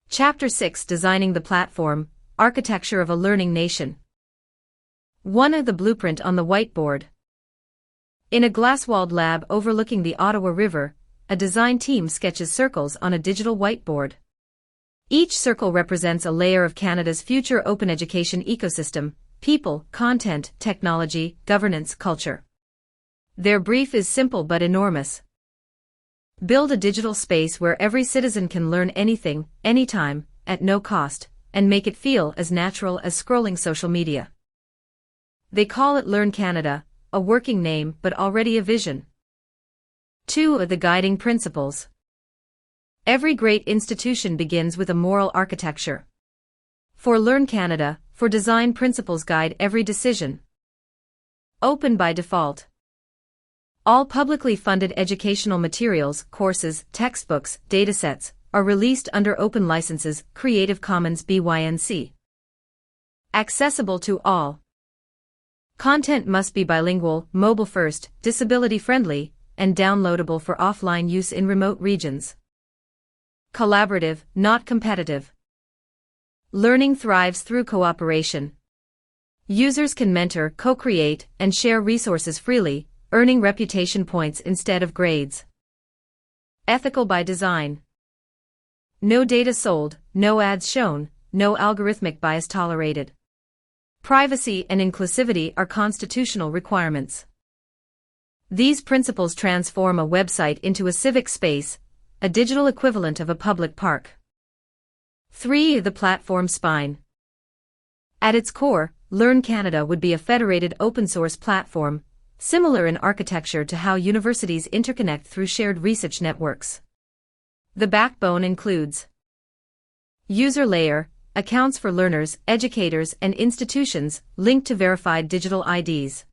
Chapter 6: Designing the Platform, Architecture of a Learning Nation. 1. The blueprint on the whiteboard. In a glass-walled lab overlooking the Ottawa River, a design team sketches circles on a digital whiteboard. Each circle represents a layer of Canada's future open education ecosystem: people, content, technology, governance, culture. Their brief is simple but enormous. Build a digital space where every citizen can learn anything, anytime, at no cost, and make it feel as natural as scrolling social media. They call it Learn Canada, a working name but already a vision. 2. The guiding principles. Every great institution begins with a moral architecture. For Learn Canada, for design principles guide every decision. Open by default. All publicly funded educational materials, courses, textbooks, datasets, are released under open licenses, Creative Commons BYNC. Accessible to all. Content must be bilingual, mobile-first, disability-friendly, and downloadable for offline use in remote regions. Collaborative, not competitive. Learning thrives through cooperation. Users can mentor, co-create, and share resources freely, earning reputation points instead of grades. Ethical by design. No data sold, no ads shown, no algorithmic bias tolerated. Privacy and inclusivity are constitutional requirements. These principles transform a website into a civic space, a digital equivalent of a public park. 3. The platform spine. At its core, Learn Canada would be a federated open-source platform, similar in architecture to how universities interconnect through shared research networks. The backbone includes user layer, accounts for learners, educators, and institutions, linked to verified digital IDs.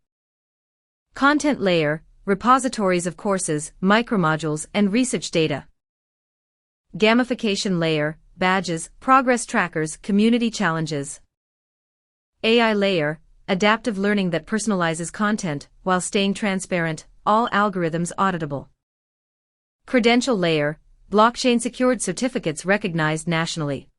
Content layer, repositories of courses, micromodules, and research data. Gamification layer, badges, progress trackers, community challenges. AI layer, adaptive learning that personalizes content while staying transparent, all algorithms auditable. Credential layer, blockchain-secured certificates recognized nationally.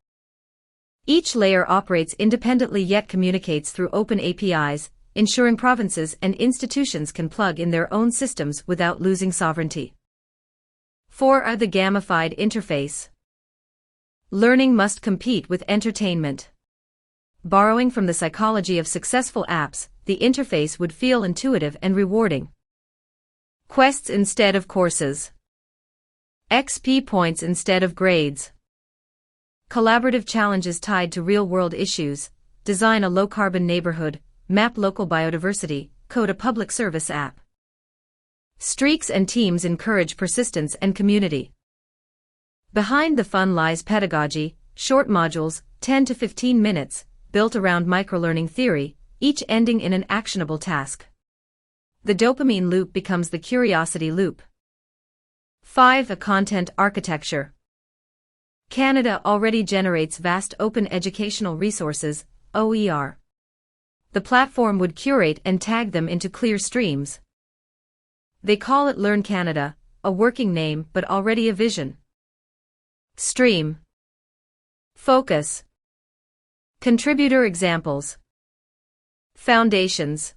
Each layer operates independently yet communicates through open APIs, ensuring provinces and institutions can plug in their own systems without losing sovereignty. 4. The gamified interface. Learning must compete with entertainment. Borrowing from the psychology of successful apps, the interface would feel intuitive and rewarding. Quests instead of courses. XP points instead of grades. Collaborative challenges tied to real-world issues. Design a low-carbon neighborhood, map local biodiversity, code a public service app. Streaks and teams encourage persistence and community. Behind the fun lies pedagogy, short modules, 10 to 15 minutes, built around microlearning theory, each ending in an actionable task. The dopamine loop becomes the curiosity loop. 5. A content architecture. Canada already generates vast open educational resources, OER. The platform would curate and tag them into clear streams. They call it Learn Canada, a working name but already a vision. Stream. Focus. Contributor examples. Foundations.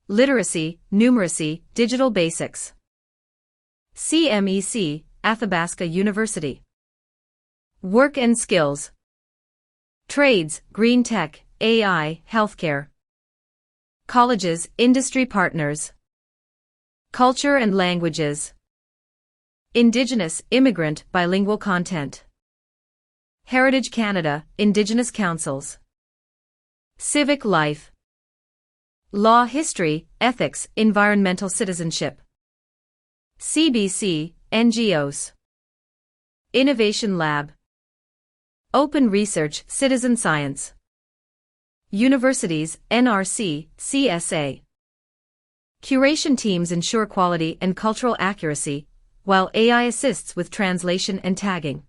Literacy, numeracy, digital basics. CMEC, Athabasca University. Work and skills. Trades, green tech, AI, healthcare. Colleges, industry partners. Culture and languages. Indigenous, immigrant, bilingual content. Heritage Canada, Indigenous councils. Civic life. Law, history, ethics, environmental citizenship. CBC, NGOs. Innovation lab. Open research, citizen science. Universities, NRC, CSA. Curation teams ensure quality and cultural accuracy, while AI assists with translation and tagging.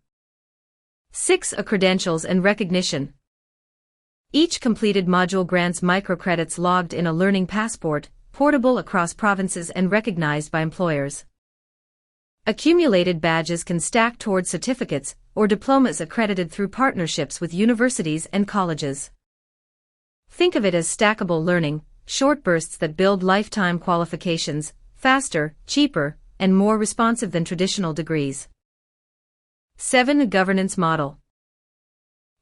6. Credentials and recognition. Each completed module grants microcredits logged in a learning passport, portable across provinces and recognized by employers. Accumulated badges can stack toward certificates, or diplomas accredited through partnerships with universities and colleges. Think of it as stackable learning, short bursts that build lifetime qualifications, faster, cheaper, and more responsive than traditional degrees. 7. Governance model.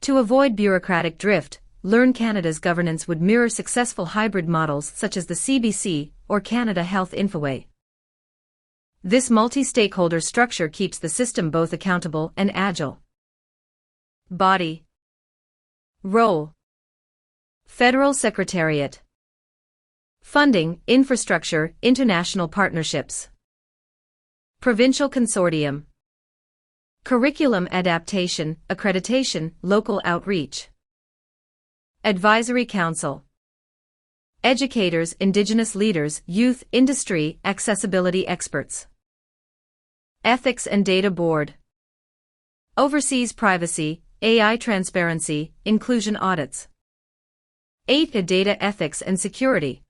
To avoid bureaucratic drift, Learn Canada's governance would mirror successful hybrid models such as the CBC or Canada Health Infoway. This multi-stakeholder structure keeps the system both accountable and agile. Body. Role. Federal Secretariat. Funding, infrastructure, international partnerships. Provincial Consortium. Curriculum adaptation, accreditation, local outreach. Advisory Council. Educators, Indigenous leaders, youth, industry, accessibility experts. Ethics and Data Board. Oversees privacy, AI transparency, inclusion audits. 8. Data ethics and security.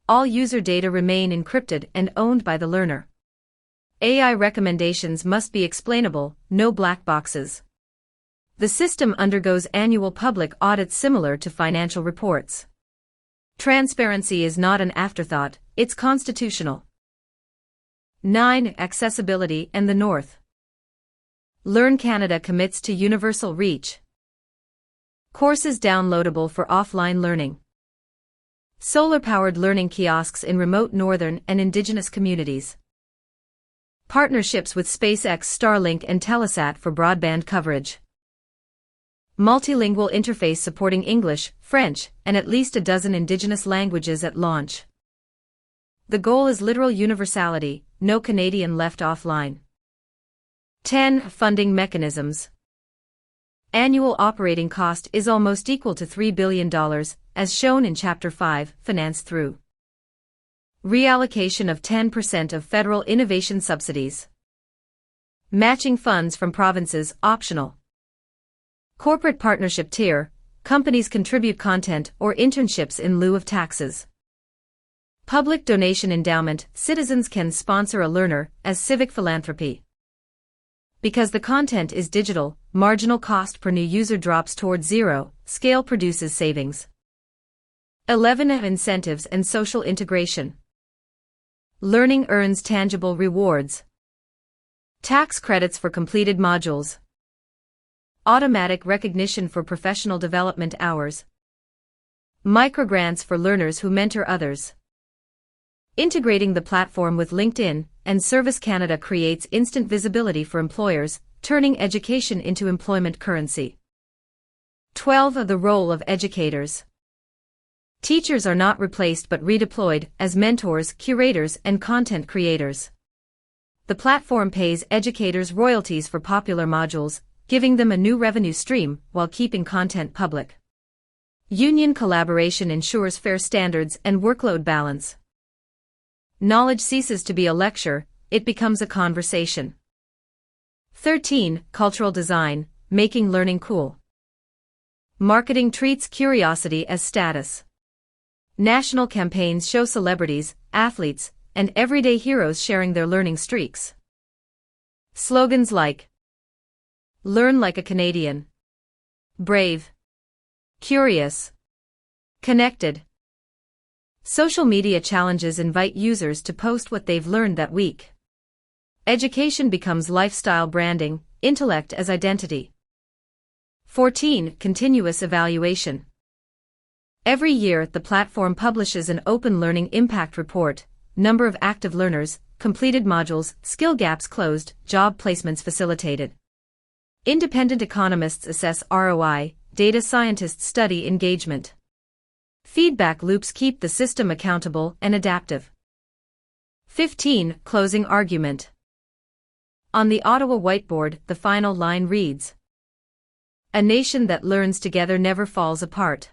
All user data remain encrypted and owned by the learner. AI recommendations must be explainable, no black boxes. The system undergoes annual public audits similar to financial reports. Transparency is not an afterthought, it's constitutional. 9. Accessibility and the North. Learn Canada commits to universal reach. Courses downloadable for offline learning. Solar-powered learning kiosks in remote northern and Indigenous communities. Partnerships with SpaceX, Starlink and Telesat for broadband coverage. Multilingual interface supporting English, French, and at least a dozen Indigenous languages at launch. The goal is literal universality, no Canadian left offline. 10. Funding mechanisms. Annual operating cost is almost equal to $3 billion, as shown in Chapter 5, financed through reallocation of 10% of federal innovation subsidies. Matching funds from provinces optional. Corporate partnership tier, companies contribute content or internships in lieu of taxes. Public donation endowment, citizens can sponsor a learner as civic philanthropy. Because the content is digital, marginal cost per new user drops towards zero, scale produces savings. 11. Incentives and social integration. Learning earns tangible rewards. Tax credits for completed modules. Automatic recognition for professional development hours. Microgrants for learners who mentor others. Integrating the platform with LinkedIn and Service Canada creates instant visibility for employers, turning education into employment currency. 12. The role of educators. Teachers are not replaced but redeployed as mentors, curators, and content creators. The platform pays educators royalties for popular modules, giving them a new revenue stream while keeping content public. Union collaboration ensures fair standards and workload balance. Knowledge ceases to be a lecture, it becomes a conversation. 13. Cultural design, making learning cool. Marketing treats curiosity as status. National campaigns show celebrities, athletes, and everyday heroes sharing their learning streaks. Slogans like "Learn like a Canadian," "Brave," "Curious," "Connected." Social media challenges invite users to post what they've learned that week. Education becomes lifestyle branding, intellect as identity. 14. Continuous evaluation. Every year, the platform publishes an open learning impact report, number of active learners, completed modules, skill gaps closed, job placements facilitated. Independent economists assess ROI, data scientists study engagement. Feedback loops keep the system accountable and adaptive. 15. Closing argument. On the Ottawa whiteboard, the final line reads, "A nation that learns together never falls apart."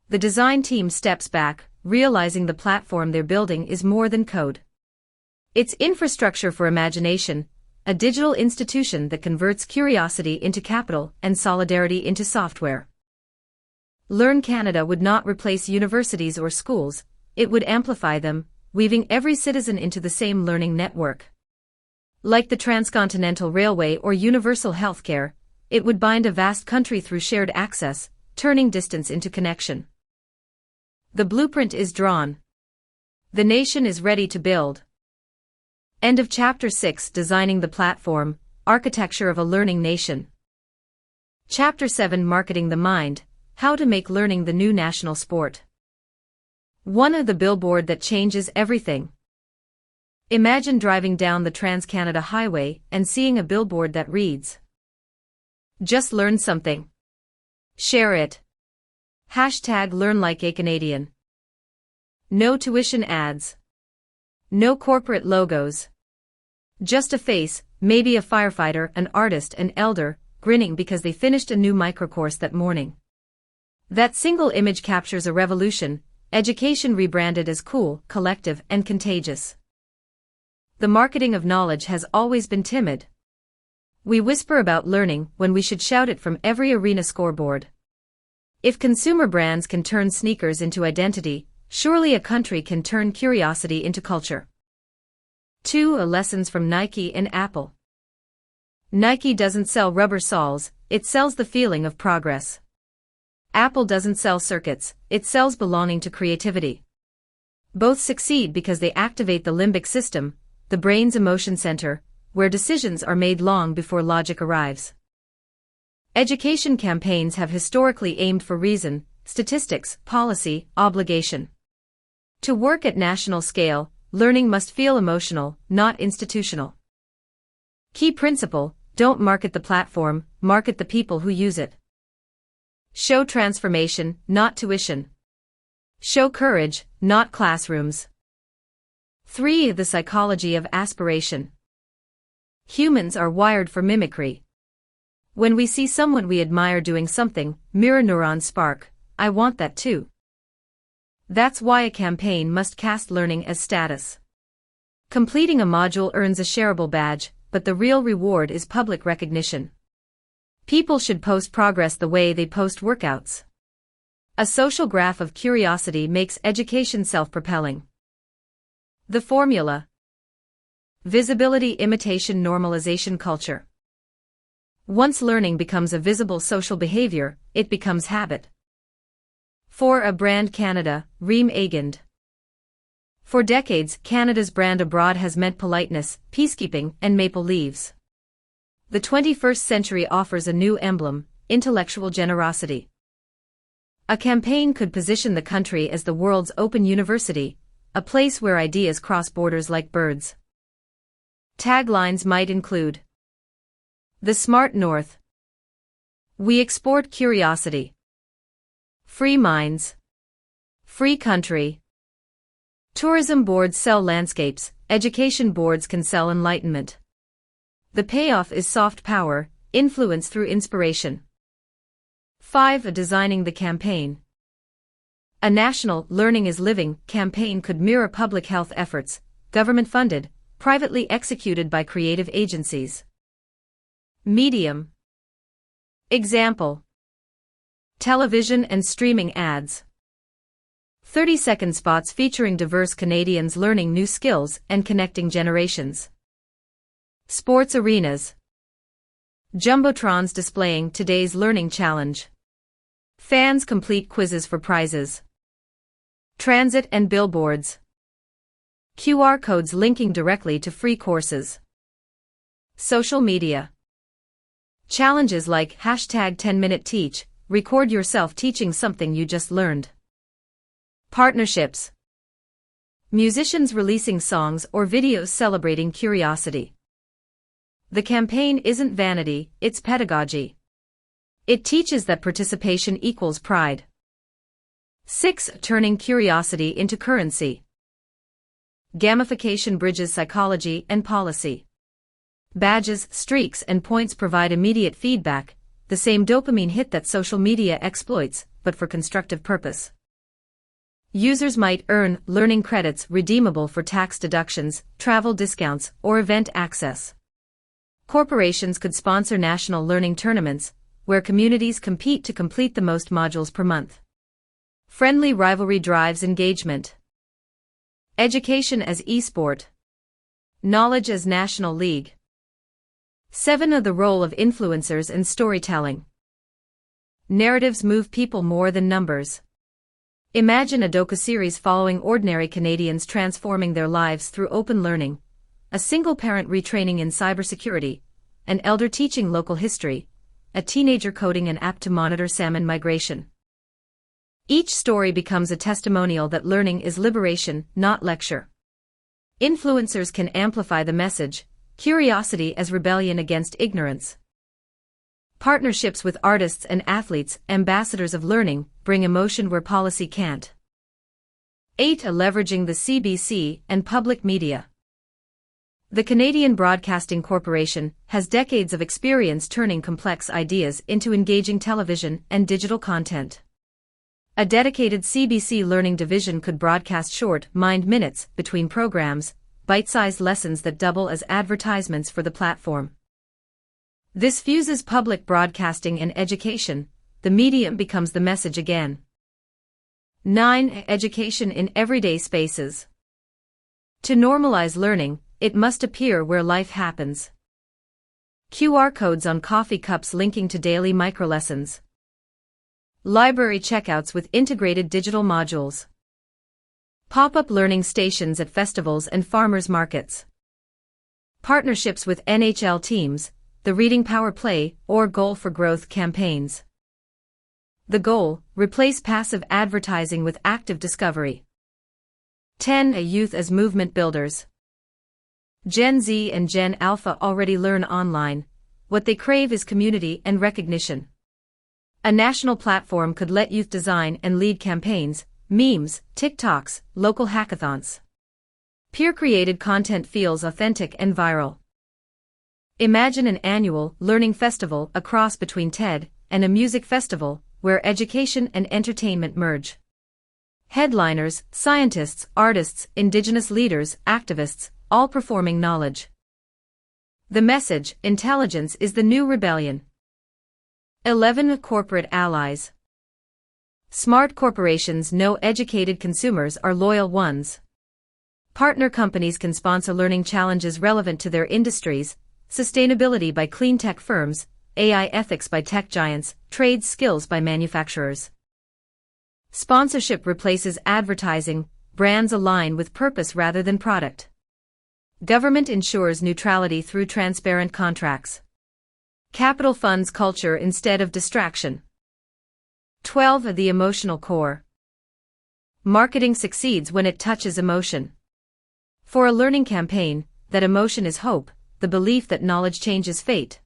The design team steps back, realizing the platform they're building is more than code. It's infrastructure for imagination, a digital institution that converts curiosity into capital and solidarity into software. Learn Canada would not replace universities or schools, it would amplify them, weaving every citizen into the same learning network. Like the transcontinental railway or universal healthcare, it would bind a vast country through shared access, turning distance into connection. The blueprint is drawn. The nation is ready to build. End of Chapter 6. Designing the Platform, Architecture of a Learning Nation. Chapter 7. Marketing the Mind, How to Make Learning the New National Sport. One of the billboard that changes everything. Imagine driving down the Trans-Canada Highway and seeing a billboard that reads, "Just learn something. Share it. #Learn like a Canadian." No tuition ads. No corporate logos. Just a face, maybe a firefighter, an artist, an elder, grinning because they finished a new microcourse that morning. That single image captures a revolution, education rebranded as cool, collective, and contagious. The marketing of knowledge has always been timid. We whisper about learning when we should shout it from every arena scoreboard. If consumer brands can turn sneakers into identity, surely a country can turn curiosity into culture. 2. Lessons from Nike and Apple. Nike doesn't sell rubber soles, it sells the feeling of progress. Apple doesn't sell circuits, it sells belonging to creativity. Both succeed because they activate the limbic system, the brain's emotion center, where decisions are made long before logic arrives. Education campaigns have historically aimed for reason, statistics, policy, obligation. To work at national scale, learning must feel emotional, not institutional. Key principle: don't market the platform, market the people who use it. Show transformation, not tuition. Show courage, not classrooms. 3. The psychology of aspiration. Humans are wired for mimicry. When we see someone we admire doing something, mirror neurons spark, "I want that too." That's why a campaign must cast learning as status. Completing a module earns a shareable badge, but the real reward is public recognition. People should post progress the way they post workouts. A social graph of curiosity makes education self-propelling. The formula: visibility, imitation, normalization, culture. Once learning becomes a visible social behavior, it becomes habit. 4. A brand Canada, Reem Agand. For decades, Canada's brand abroad has meant politeness, peacekeeping, and maple leaves. The 21st century offers a new emblem: intellectual generosity. A campaign could position the country as the world's open university, a place where ideas cross borders like birds. Taglines might include: The Smart North. We export curiosity. Free minds. Free country. Tourism boards sell landscapes, education boards can sell enlightenment. The payoff is soft power, influence through inspiration. 5. Designing the campaign. A national "Learning is Living" campaign could mirror public health efforts, government-funded, privately executed by creative agencies. Medium. Example: television and streaming ads. 30-second spots featuring diverse Canadians learning new skills and connecting generations. Sports arenas. Jumbotrons displaying today's learning challenge. Fans complete quizzes for prizes. Transit and billboards. QR codes linking directly to free courses. Social media. Challenges like #10-minute teach, record yourself teaching something you just learned. Partnerships. Musicians releasing songs or videos celebrating curiosity. The campaign isn't vanity, it's pedagogy. It teaches that participation equals pride. 6. Turning curiosity into currency. Gamification bridges psychology and policy. Badges, streaks, and points provide immediate feedback, the same dopamine hit that social media exploits, but for constructive purpose. Users might earn learning credits redeemable for tax deductions, travel discounts, or event access. Corporations could sponsor national learning tournaments, where communities compete to complete the most modules per month. Friendly rivalry drives engagement. Education as e-sport. Knowledge as National League. 7. The role of influencers and storytelling. Narratives move people more than numbers. Imagine a docuseries following ordinary Canadians transforming their lives through open learning, a single parent retraining in cybersecurity, an elder teaching local history, a teenager coding an app to monitor salmon migration. Each story becomes a testimonial that learning is liberation, not lecture. Influencers can amplify the message, curiosity as rebellion against ignorance. Partnerships with artists and athletes, ambassadors of learning, bring emotion where policy can't. 8. Leveraging the CBC and public media. The Canadian Broadcasting Corporation has decades of experience turning complex ideas into engaging television and digital content. A dedicated CBC learning division could broadcast short, mind minutes between programs, bite-sized lessons that double as advertisements for the platform. This fuses public broadcasting and education. The medium becomes the message again. 9. Education in everyday spaces. To normalize learning, it must appear where life happens. QR codes on coffee cups linking to daily microlessons. Library checkouts with integrated digital modules. Pop-up learning stations at festivals and farmers markets. Partnerships with NHL teams, the Reading Power Play or Goal for Growth campaigns. The goal: replace passive advertising with active discovery. 10. Youth as movement builders. Gen Z and Gen Alpha already learn online. What they crave is community and recognition. A national platform could let youth design and lead campaigns, memes, TikToks, local hackathons. Peer-created content feels authentic and viral. Imagine an annual learning festival, a cross between TED and a music festival, where education and entertainment merge. Headliners, scientists, artists, indigenous leaders, activists, all performing knowledge. The message: intelligence is the new rebellion. 11. Corporate allies. Smart corporations know educated consumers are loyal ones. Partner companies can sponsor learning challenges relevant to their industries: sustainability by clean tech firms, AI ethics by tech giants, trade skills by manufacturers. Sponsorship replaces advertising, brands align with purpose rather than product. Government ensures neutrality through transparent contracts. Capital funds culture instead of distraction. 12. The emotional core. Marketing succeeds when it touches emotion. For a learning campaign, that emotion is hope, the belief that knowledge changes fate.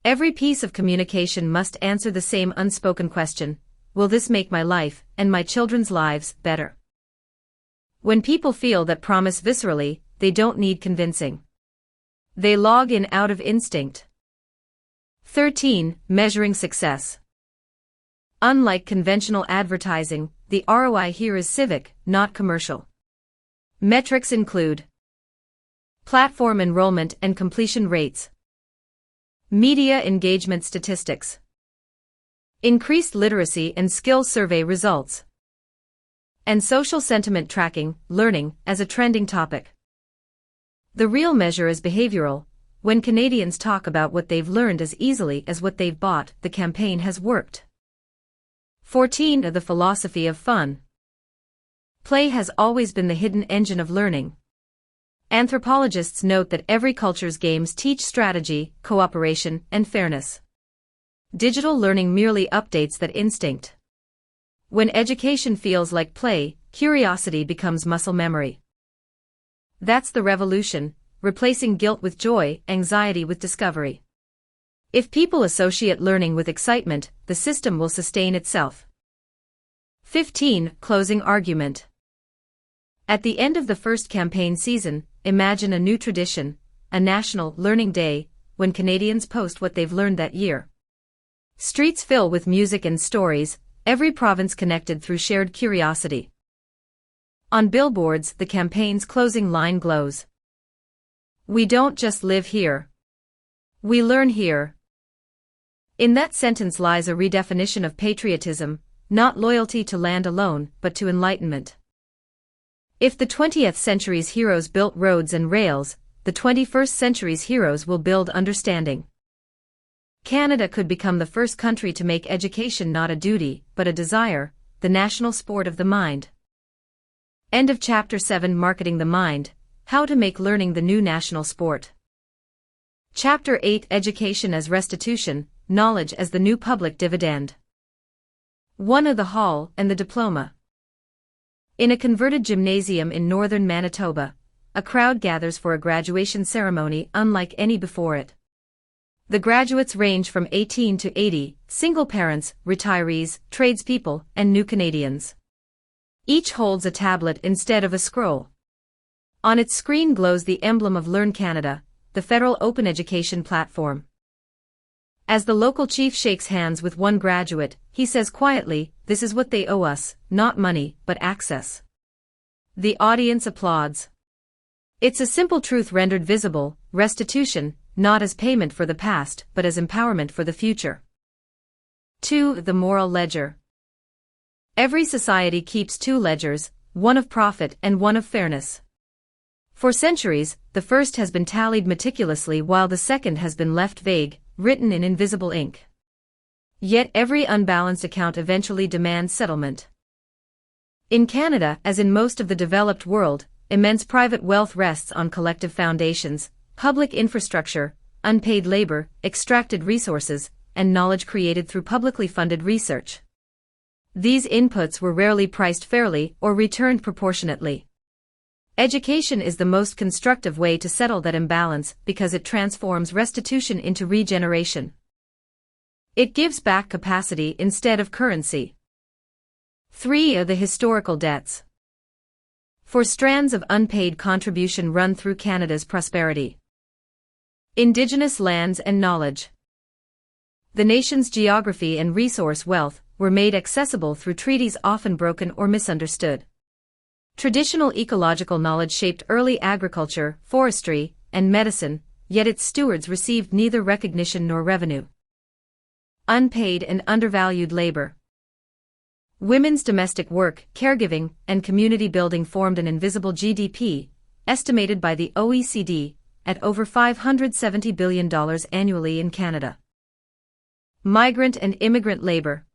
Every piece of communication must answer the same unspoken question: will this make my life and my children's lives better? When people feel that promise viscerally, they don't need convincing. They log in out of instinct. 13. Measuring success. Unlike conventional advertising, the ROI here is civic, not commercial. Metrics include platform enrollment and completion rates, media engagement statistics, increased literacy and skills survey results, and social sentiment tracking, learning as a trending topic. The real measure is behavioral. When Canadians talk about what they've learned as easily as what they've bought, the campaign has worked. 14. The philosophy of fun. Play has always been the hidden engine of learning. Anthropologists note that every culture's games teach strategy, cooperation, and fairness. Digital learning merely updates that instinct. When education feels like play, curiosity becomes muscle memory. That's the revolution, replacing guilt with joy, anxiety with discovery. If people associate learning with excitement, the system will sustain itself. 15. Closing argument. At the end of the first campaign season, imagine a new tradition, a National Learning Day, when Canadians post what they've learned that year. Streets fill with music and stories, every province connected through shared curiosity. On billboards, the campaign's closing line glows. We don't just live here. We learn here. In that sentence lies a redefinition of patriotism, not loyalty to land alone, but to enlightenment. If the 20th century's heroes built roads and rails, the 21st century's heroes will build understanding. Canada could become the first country to make education not a duty, but a desire, the national sport of the mind. End of Chapter 7. Marketing the Mind, How to Make Learning the New National Sport. Chapter 8. Education as Restitution, Knowledge as the New Public Dividend. 1 of the Hall and the Diploma. In a converted gymnasium in northern Manitoba, a crowd gathers for a graduation ceremony unlike any before it. The graduates range from 18 to 80, single parents, retirees, tradespeople, and new Canadians. Each holds a tablet instead of a scroll. On its screen glows the emblem of Learn Canada, the federal open education platform. As the local chief shakes hands with one graduate, he says quietly, "This is what they owe us, not money, but access." The audience applauds. It's a simple truth rendered visible: restitution, not as payment for the past, but as empowerment for the future. 2. The moral ledger. Every society keeps two ledgers, one of profit and one of fairness. For centuries, the first has been tallied meticulously while the second has been left vague, written in invisible ink. Yet every unbalanced account eventually demands settlement. In Canada, as in most of the developed world, immense private wealth rests on collective foundations: public infrastructure, unpaid labor, extracted resources, and knowledge created through publicly funded research. These inputs were rarely priced fairly or returned proportionately. Education is the most constructive way to settle that imbalance because it transforms restitution into regeneration. It gives back capacity instead of currency. 3 of the historical debts. 4 strands of unpaid contribution run through Canada's prosperity. Indigenous lands and knowledge. The nation's geography and resource wealth were made accessible through treaties often broken or misunderstood. Traditional ecological knowledge shaped early agriculture, forestry, and medicine, yet its stewards received neither recognition nor revenue. Unpaid and undervalued labor. Women's domestic work, caregiving, and community building formed an invisible GDP, estimated by the OECD, at over $570 billion annually in Canada. Migrant and immigrant labor.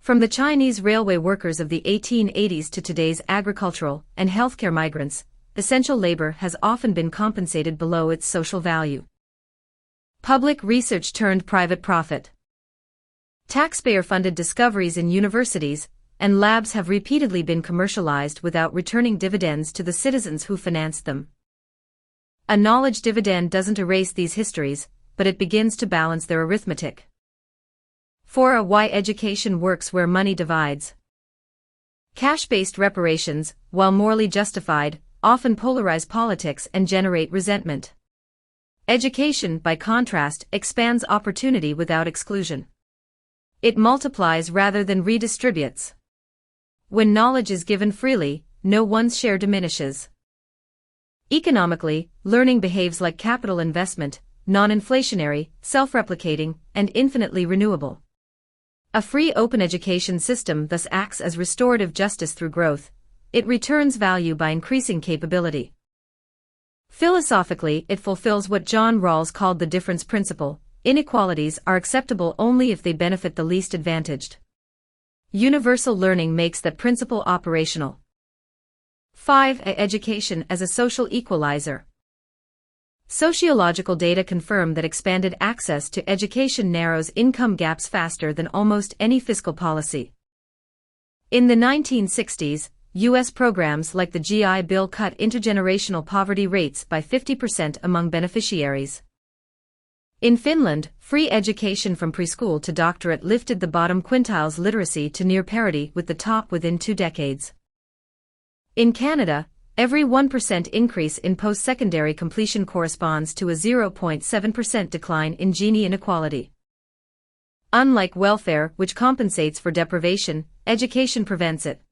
From the Chinese railway workers of the 1880s to today's agricultural and healthcare migrants, essential labor has often been compensated below its social value. Public research turned private profit. Taxpayer-funded discoveries in universities and labs have repeatedly been commercialized without returning dividends to the citizens who financed them. A knowledge dividend doesn't erase these histories, but it begins to balance their arithmetic. 4. Why education works where money divides. Cash-based reparations, while morally justified, often polarize politics and generate resentment. Education, by contrast, expands opportunity without exclusion. It multiplies rather than redistributes. When knowledge is given freely, no one's share diminishes. Economically, learning behaves like capital investment, non-inflationary, self-replicating, and infinitely renewable. A free open education system thus acts as restorative justice through growth. It returns value by increasing capability. Philosophically, it fulfills what John Rawls called the difference principle: inequalities are acceptable only if they benefit the least advantaged. Universal learning makes that principle operational. 5. Education as a social equalizer. Sociological data confirm that expanded access to education narrows income gaps faster than almost any fiscal policy. In the 1960s, U.S. programs like the GI Bill cut intergenerational poverty rates by 50% among beneficiaries. In Finland, free education from preschool to doctorate lifted the bottom quintile's literacy to near parity with the top within 2 decades. In Canada, every 1% increase in post-secondary completion corresponds to a 0.7% decline in Gini inequality. Unlike welfare, which compensates for deprivation, education prevents it.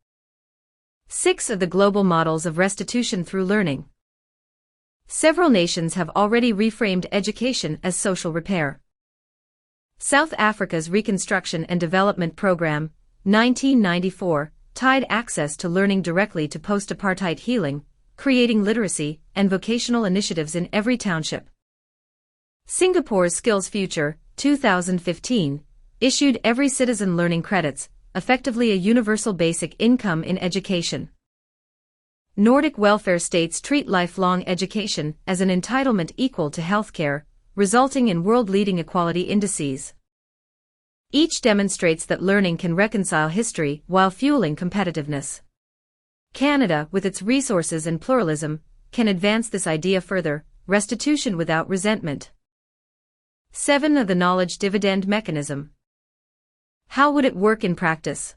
6 of the global models of restitution through learning. Several nations have already reframed education as social repair. South Africa's Reconstruction and Development Program, 1994, tied access to learning directly to post-apartheid healing, creating literacy and vocational initiatives in every township. Singapore's Skills Future, 2015, issued every citizen learning credits, effectively a universal basic income in education. Nordic welfare states treat lifelong education as an entitlement equal to healthcare, resulting in world-leading equality indices. Each demonstrates that learning can reconcile history while fueling competitiveness. Canada, with its resources and pluralism, can advance this idea further: restitution without resentment. 7. The knowledge dividend mechanism. How would it work in practice?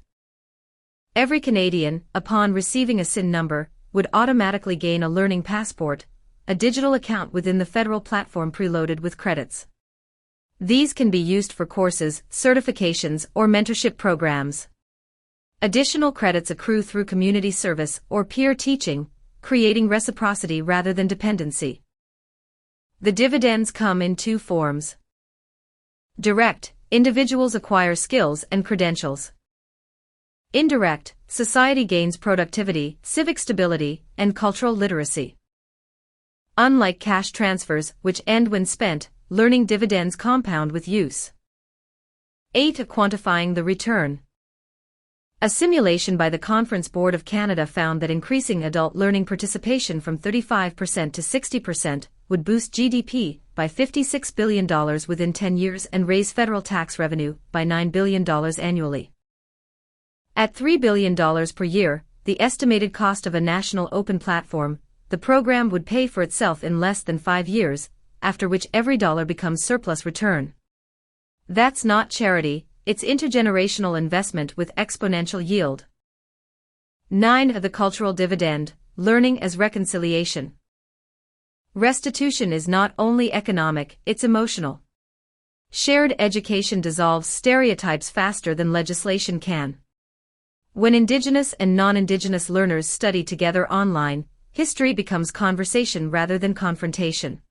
Every Canadian, upon receiving a SIN number, would automatically gain a learning passport, a digital account within the federal platform preloaded with credits. These can be used for courses, certifications, or mentorship programs. Additional credits accrue through community service or peer teaching, creating reciprocity rather than dependency. The dividends come in two forms. Direct, individuals acquire skills and credentials. Indirect, society gains productivity, civic stability, and cultural literacy. Unlike cash transfers, which end when spent, learning dividends compound with use. 8. Quantifying the return. A simulation by the Conference Board of Canada found that increasing adult learning participation from 35% to 60% would boost GDP by $56 billion within 10 years and raise federal tax revenue by $9 billion annually. At $3 billion per year, the estimated cost of a national open platform, the program would pay for itself in less than 5 years, after which every dollar becomes surplus return. That's not charity, it's intergenerational investment with exponential yield. 9. The cultural dividend, learning as reconciliation. Restitution is not only economic, it's emotional. Shared education dissolves stereotypes faster than legislation can. When Indigenous and non-Indigenous learners study together online, history becomes conversation rather than confrontation.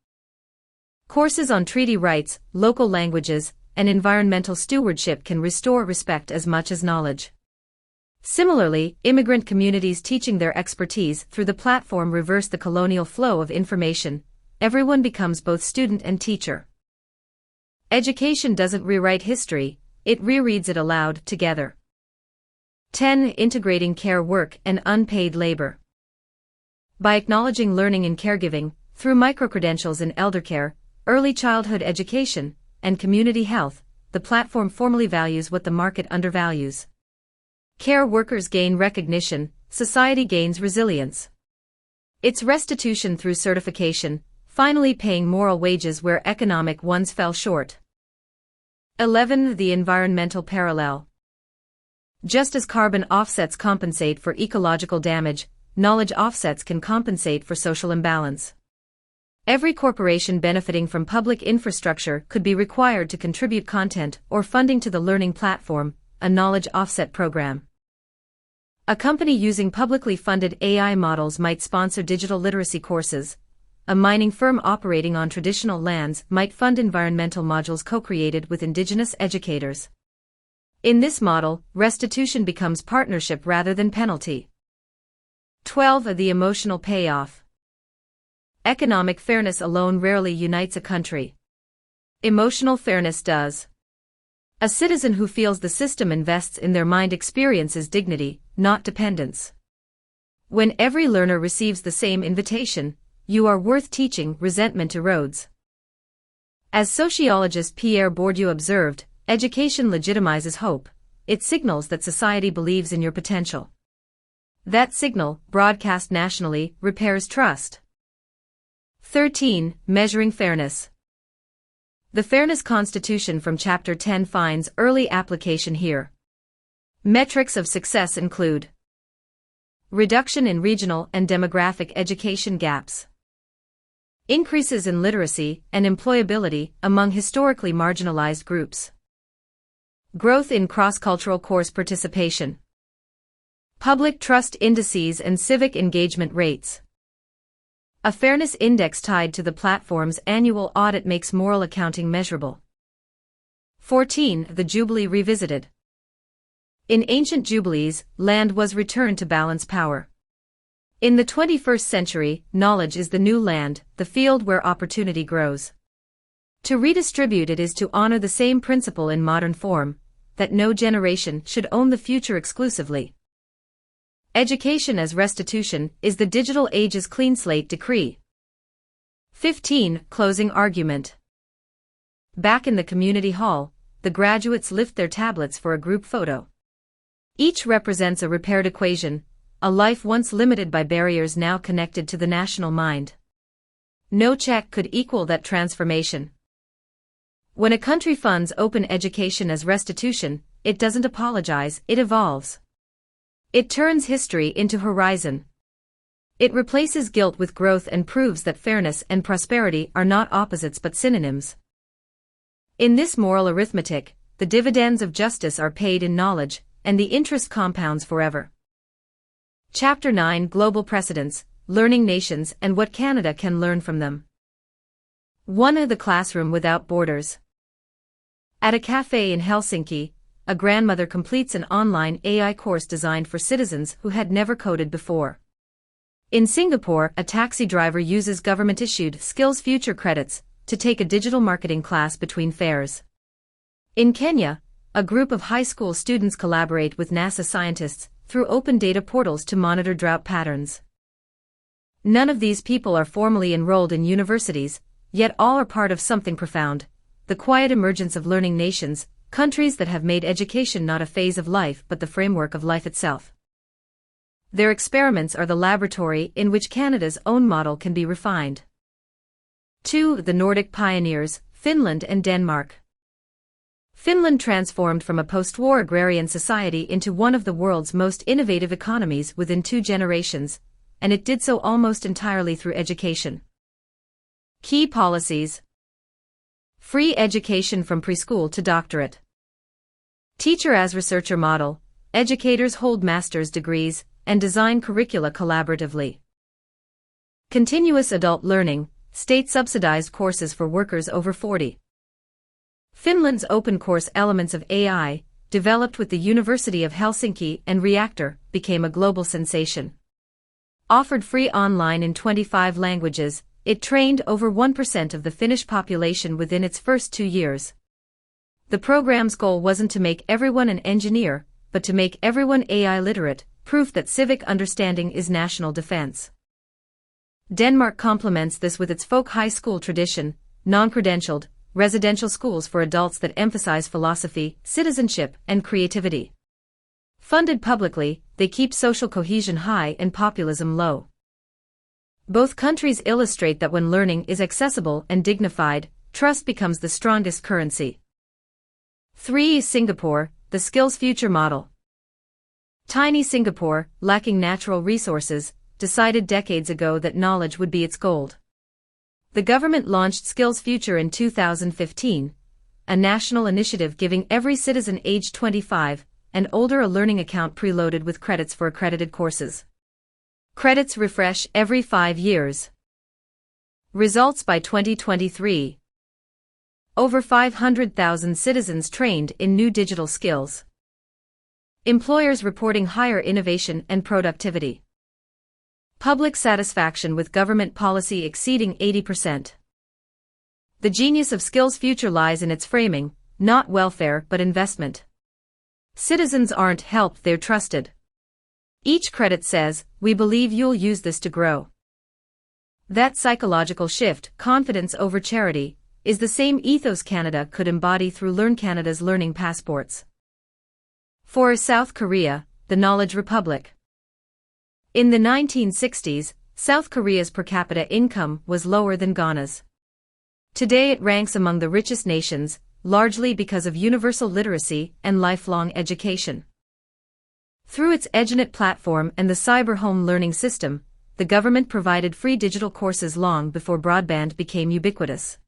Courses on treaty rights, local languages, and environmental stewardship can restore respect as much as knowledge. Similarly, immigrant communities teaching their expertise through the platform reverse the colonial flow of information. Everyone becomes both student and teacher. Education doesn't rewrite history, it rereads it aloud together. 10. Integrating care work and unpaid labor. By acknowledging learning in caregiving, through microcredentials in eldercare, early childhood education, and community health, the platform formally values what the market undervalues. Care workers gain recognition, society gains resilience. It's restitution through certification, finally paying moral wages where economic ones fell short. 11. The environmental parallel. Just as carbon offsets compensate for ecological damage, knowledge offsets can compensate for social imbalance. Every corporation benefiting from public infrastructure could be required to contribute content or funding to the learning platform, a knowledge offset program. A company using publicly funded AI models might sponsor digital literacy courses. A mining firm operating on traditional lands might fund environmental modules co-created with Indigenous educators. In this model, restitution becomes partnership rather than penalty. 12. The emotional payoff. Economic fairness alone rarely unites a country. Emotional fairness does. A citizen who feels the system invests in their mind experiences dignity, not dependence. When every learner receives the same invitation, "You are worth teaching," resentment erodes. As sociologist Pierre Bourdieu observed, education legitimizes hope. It signals that society believes in your potential. That signal, broadcast nationally, repairs trust. 13. Measuring fairness. The Fairness Constitution from Chapter 10 finds early application here. Metrics of success include reduction in regional and demographic education gaps, increases in literacy and employability among historically marginalized groups, growth in cross-cultural course participation, public trust indices and civic engagement rates. A fairness index tied to the platform's annual audit makes moral accounting measurable. 14. The JUBILEE revisited. In ancient jubilees, land was returned to balance power. In the 21st century, knowledge is the new land, the field where opportunity grows. To redistribute it is to honor the same principle in modern form, that no generation should own the future exclusively. Education as restitution is the digital age's clean slate decree. 15. Closing argument. Back in the community hall, the graduates lift their tablets for a group photo. Each represents a repaired equation, a life once limited by barriers now connected to the national mind. No check could equal that transformation. When a country funds open education as restitution, it doesn't apologize, it evolves. It turns history into horizon. It replaces guilt with growth and proves that fairness and prosperity are not opposites but synonyms. In this moral arithmetic, the dividends of justice are paid in knowledge, and the interest compounds forever. Chapter 9: Global Precedents, Learning Nations and What Canada Can Learn from Them. 1. The Classroom Without Borders. At a cafe in Helsinki, a grandmother completes an online AI course designed for citizens who had never coded before. In Singapore, a taxi driver uses government-issued Skills Future credits to take a digital marketing class between fares. In Kenya, a group of high school students collaborate with NASA scientists through open data portals to monitor drought patterns. None of these people are formally enrolled in universities, yet all are part of something profound: the quiet emergence of learning nations, countries that have made education not a phase of life but the framework of life itself. Their experiments are the laboratory in which Canada's own model can be refined. 2. The Nordic Pioneers, Finland and Denmark. Finland transformed from a post-war agrarian society into one of the world's most innovative economies within 2 generations, and it did so almost entirely through education. Key policies: free education from preschool to doctorate. Teacher as researcher model, educators hold master's degrees and design curricula collaboratively. Continuous adult learning, state-subsidized courses for workers over 40. Finland's open course Elements of AI, developed with the University of Helsinki and Reactor, became a global sensation. Offered free online in 25 languages, it trained over 1% of the Finnish population within its first 2 years. The program's goal wasn't to make everyone an engineer, but to make everyone AI literate, proof that civic understanding is national defense. Denmark complements this with its folk high school tradition, non-credentialed, residential schools for adults that emphasize philosophy, citizenship, and creativity. Funded publicly, they keep social cohesion high and populism low. Both countries illustrate that when learning is accessible and dignified, trust becomes the strongest currency. 3. Singapore, the Skills Future model. Tiny Singapore, lacking natural resources, decided decades ago that knowledge would be its gold. The government launched Skills Future in 2015, a national initiative giving every citizen aged 25 and older a learning account preloaded with credits for accredited courses. Credits refresh every 5 years. Results by 2023. Over 500,000 citizens trained in new digital skills. Employers reporting higher innovation and productivity. Public satisfaction with government policy exceeding 80%. The genius of Skills Future lies in its framing, not welfare but investment. Citizens aren't helped, they're trusted. Each credit says, "We believe you'll use this to grow." That psychological shift, confidence over charity, is the same ethos Canada could embody through Learn Canada's learning passports. 4. South Korea, the Knowledge Republic. In the 1960s, South Korea's per capita income was lower than Ghana's. Today it ranks among the richest nations, largely because of universal literacy and lifelong education. Through its EdgeNet platform and the Cyber Home learning system, the government provided free digital courses long before broadband became ubiquitous.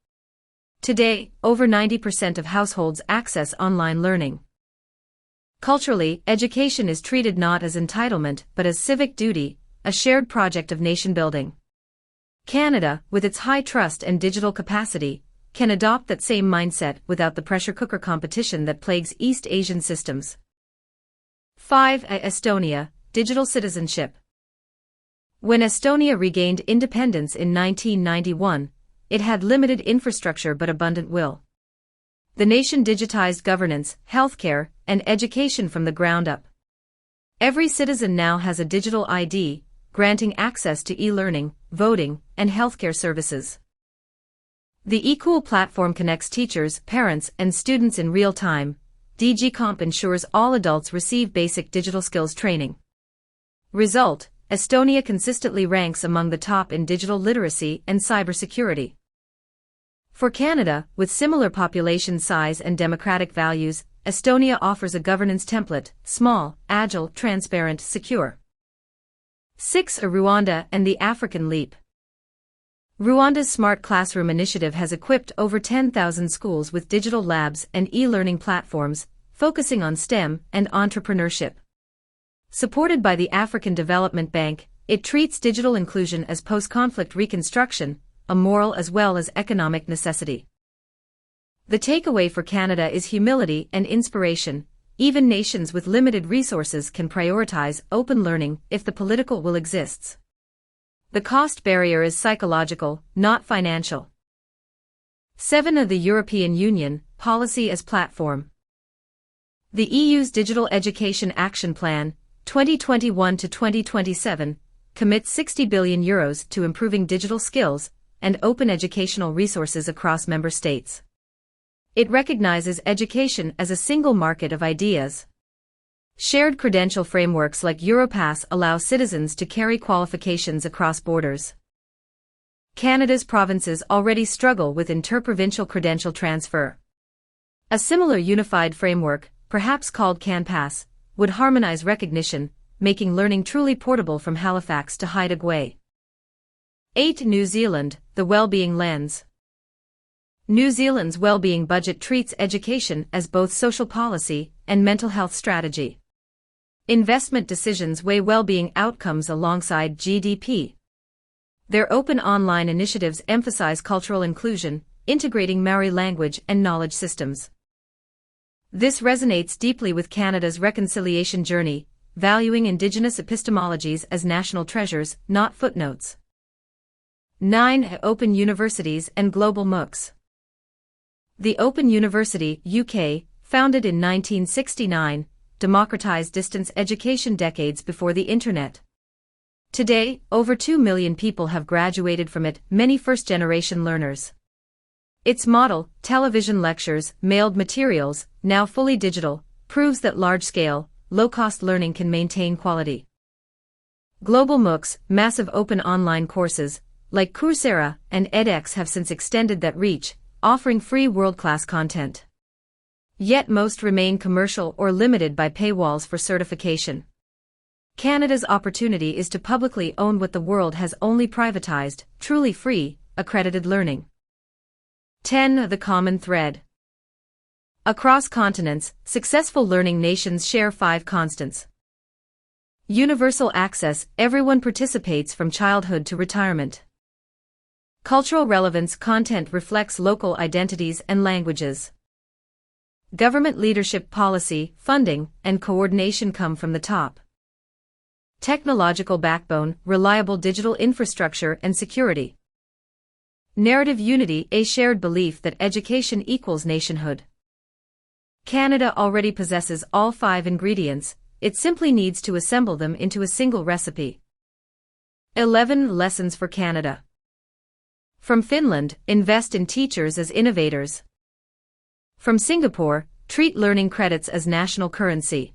Today, over 90% of households access online learning. Culturally, education is treated not as entitlement but as civic duty, a shared project of nation-building. Canada, with its high trust and digital capacity, can adopt that same mindset without the pressure cooker competition that plagues East Asian systems. 5. Estonia, digital citizenship. When Estonia regained independence in 1991, it had limited infrastructure but abundant will. The nation digitized governance, healthcare, and education from the ground up. Every citizen now has a digital ID, granting access to e-learning, voting, and healthcare services. The eCool platform connects teachers, parents, and students in real time. DigiComp ensures all adults receive basic digital skills training. Result: Estonia consistently ranks among the top in digital literacy and cybersecurity. For Canada, with similar population size and democratic values, Estonia offers a governance template: small, agile, transparent, secure. 6. Rwanda and the African leap. Rwanda's Smart Classroom initiative has equipped over 10,000 schools with digital labs and e-learning platforms, focusing on STEM and entrepreneurship. Supported by the African Development Bank, it treats digital inclusion as post-conflict reconstruction, a moral as well as economic necessity. The takeaway for Canada is humility and inspiration. Even nations with limited resources can prioritize open learning if the political will exists. The cost barrier is psychological, not financial. 7. The European Union, policy as platform. The EU's Digital Education Action Plan, 2021 to 2027, commits €60 billion to improving digital skills and open educational resources across member states. It recognizes education as a single market of ideas. Shared credential frameworks like Europass allow citizens to carry qualifications across borders. Canada's provinces already struggle with interprovincial credential transfer. A similar unified framework, perhaps called CanPass, would harmonize recognition, making learning truly portable from Halifax to Haida Gwaii. 8. New Zealand, the well-being lens. New Zealand's well-being budget treats education as both social policy and mental health strategy. Investment decisions weigh well-being outcomes alongside GDP. Their open online initiatives emphasize cultural inclusion, integrating Maori language and knowledge systems. This resonates deeply with Canada's reconciliation journey, valuing Indigenous epistemologies as national treasures, not footnotes. 9. Open universities and global MOOCs. The Open University, UK, founded in 1969, democratized distance education decades before the Internet. Today, over 2 million people have graduated from it, many first-generation learners. Its model, television lectures, mailed materials, now fully digital, proves that large-scale, low-cost learning can maintain quality. Global MOOCs, massive open online courses, like Coursera and edX have since extended that reach, offering free world-class content. Yet most remain commercial or limited by paywalls for certification. Canada's opportunity is to publicly own what the world has only privatized: truly free, accredited learning. 10. The common thread. Across continents, successful learning nations share 5 constants. Universal access: everyone participates from childhood to retirement. Cultural relevance: content reflects local identities and languages. Government leadership: policy, funding, and coordination come from the top. Technological backbone: reliable digital infrastructure and security. Narrative unity: a shared belief that education equals nationhood. Canada already possesses all 5 ingredients, it simply needs to assemble them into a single recipe. 11. Lessons for Canada. From Finland, invest in teachers as innovators. From Singapore, treat learning credits as national currency.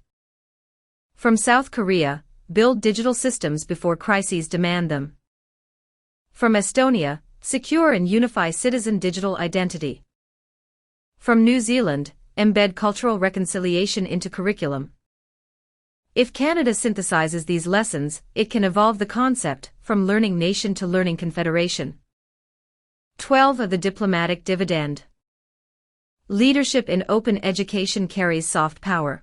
From South Korea, build digital systems before crises demand them. From Estonia, secure and unify citizen digital identity. From New Zealand, embed cultural reconciliation into curriculum. If Canada synthesizes these lessons, it can evolve the concept from learning nation to learning confederation. 12. The diplomatic dividend. Leadership in open education carries soft power.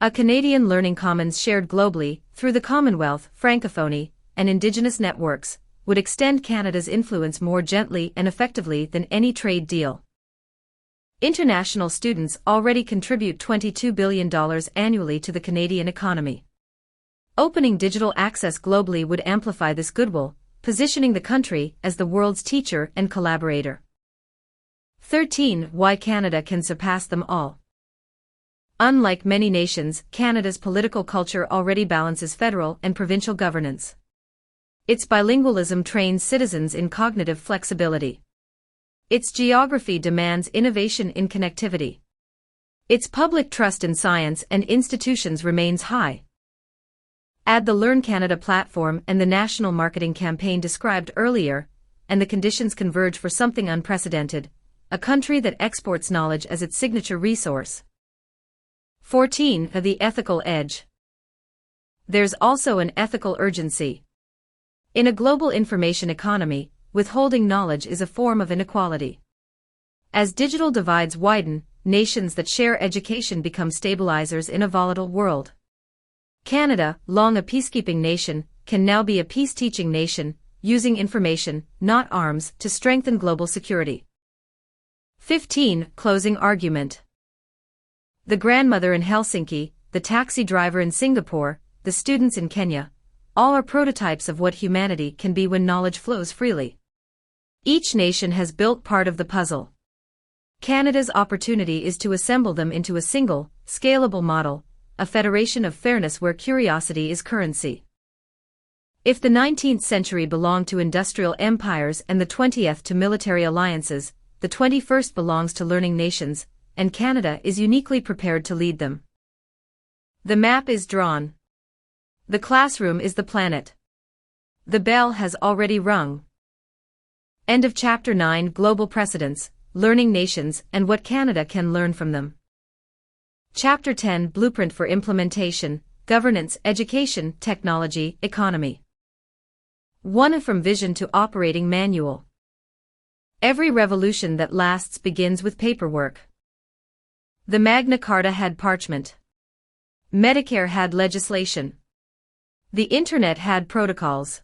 A Canadian learning commons shared globally, through the Commonwealth, Francophonie, and Indigenous networks, would extend Canada's influence more gently and effectively than any trade deal. International students already contribute $22 billion annually to the Canadian economy. Opening digital access globally would amplify this goodwill, positioning the country as the world's teacher and collaborator. 13. Why Canada can surpass them all. Unlike many nations, Canada's political culture already balances federal and provincial governance. Its bilingualism trains citizens in cognitive flexibility. Its geography demands innovation in connectivity. Its public trust in science and institutions remains high. Add the Learn Canada platform and the national marketing campaign described earlier, and the conditions converge for something unprecedented, a country that exports knowledge as its signature resource. 14. The ethical edge. There's also an ethical urgency. In a global information economy, withholding knowledge is a form of inequality. As digital divides widen, nations that share education become stabilizers in a volatile world. Canada, long a peacekeeping nation, can now be a peace-teaching nation, using information, not arms, to strengthen global security. 15. Closing argument. The grandmother in Helsinki, the taxi driver in Singapore, the students in Kenya, all are prototypes of what humanity can be when knowledge flows freely. Each nation has built part of the puzzle. Canada's opportunity is to assemble them into a single, scalable model, a federation of fairness where curiosity is currency. If the 19th century belonged to industrial empires and the 20th to military alliances, the 21st belongs to learning nations, and Canada is uniquely prepared to lead them. The map is drawn. The classroom is the planet. The bell has already rung. End of Chapter 9. Global Precedents, Learning Nations and What Canada Can Learn from Them. Chapter 10. Blueprint for Implementation, Governance, Education, Technology, Economy. 1. From Vision to Operating Manual. Every revolution that lasts begins with paperwork. The Magna Carta had parchment. Medicare had legislation. The Internet had protocols.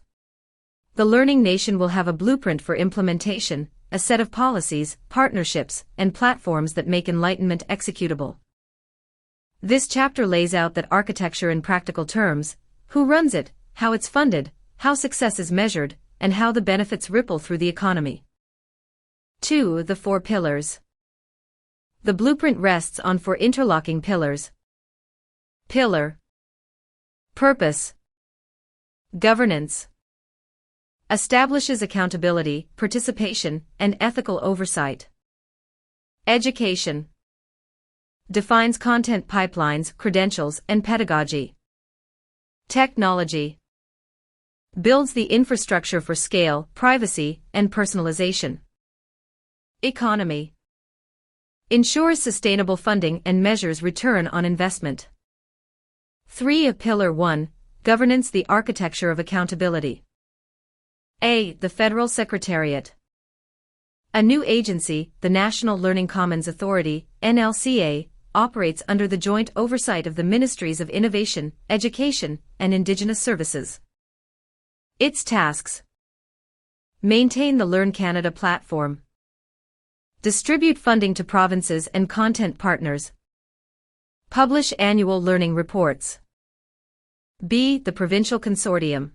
The learning nation will have a blueprint for implementation, a set of policies, partnerships, and platforms that make enlightenment executable. This chapter lays out that architecture in practical terms: who runs it, how it's funded, how success is measured, and how the benefits ripple through the economy. 2. The 4 pillars. The blueprint rests on 4 interlocking pillars. Pillar. Purpose. Governance. Establishes accountability, participation, and ethical oversight. Education. Defines content pipelines, credentials, and pedagogy. Technology. Builds the infrastructure for scale, privacy, and personalization. Economy. Ensures sustainable funding and measures return on investment. 3. Of Pillar 1, Governance, the architecture of accountability. A. The Federal Secretariat. A new agency, the National Learning Commons Authority, NLCA, operates under the joint oversight of the Ministries of Innovation, Education, and Indigenous Services. Its tasks: maintain the Learn Canada platform, distribute funding to provinces and content partners, publish annual learning reports. B. The Provincial Consortium.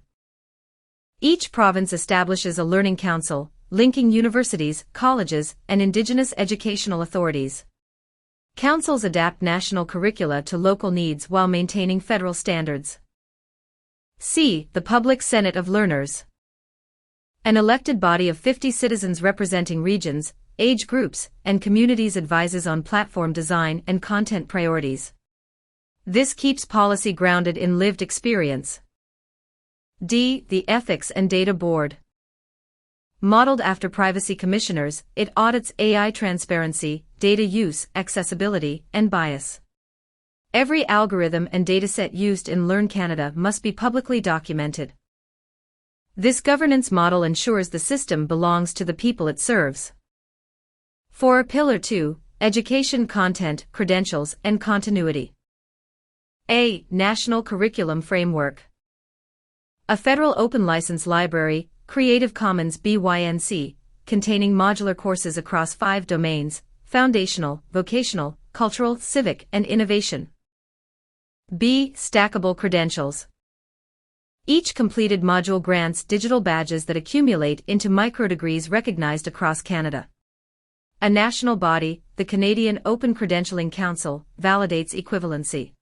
Each province establishes a learning council, linking universities, colleges, and Indigenous educational authorities. Councils adapt national curricula to local needs while maintaining federal standards. C. The Public Senate of Learners. An elected body of 50 citizens representing regions, age groups, and communities advises on platform design and content priorities. This keeps policy grounded in lived experience. D. The Ethics and Data Board. Modeled after privacy commissioners, it audits AI transparency, data use, accessibility, and bias. Every algorithm and dataset used in Learn Canada must be publicly documented. This governance model ensures the system belongs to the people it serves. 4. Pillar 2, Education, Content, Credentials, and Continuity. A. National Curriculum Framework. A federal open license library, Creative Commons BYNC, containing modular courses across 5 domains: foundational, vocational, cultural, civic, and innovation. B. Stackable credentials. Each completed module grants digital badges that accumulate into microdegrees recognized across Canada. A national body, the Canadian Open Credentialing Council, validates equivalency.